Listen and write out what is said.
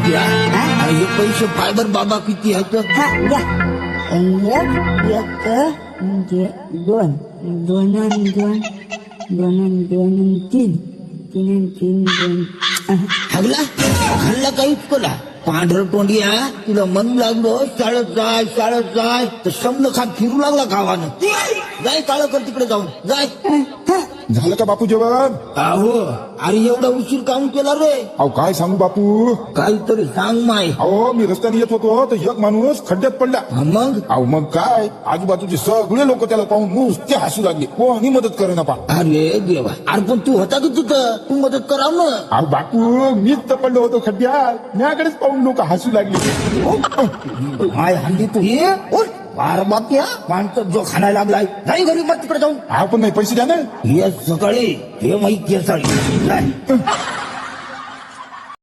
बाप्या हे पैसे फायबर बाबा किती आहेत? हा घ्या. एक म्हणजे दोन, दोन आणि दोन, दोन आणि दोन आणि तीन, तीन आणि तीन दोन. हल्ला काहीच कोला पांढर तोंडिया तुला मन लागलं शाळेत जाय तर शब्द खात फिरू लागला गावानं. जाय काळ कर तिकडे जाऊन जाय. झालं का बापू जेवण? अहो अरे एवढा उशीर काम केला रे? अहो काय सांगू बापू, काहीतरी सांग माय. अहो मी रस्त्याने येत होतो तर एक माणूस खड्ड्यात पडला. मग अहो मग काय, आजूबाजूचे सगळे लोक त्याला पाहून नुसते हसू लागले, कोणी मदत करेना पा. अरे देवा, अरे पण तू होता की तिथं, तू मदत कराव ना. अहो बापू मीच तर पडलो होतो खड्ड्यात, माझ्याकडेच पाहून लोक हसू लागले. माय हल्ली तू ये बार बाप्या माणसं जो खाण्याला लागलाय. नाही घरी मग तिकडे जाऊन. आपण नाही पैसे द्या ना. हे सकाळी हे माहिती आहे.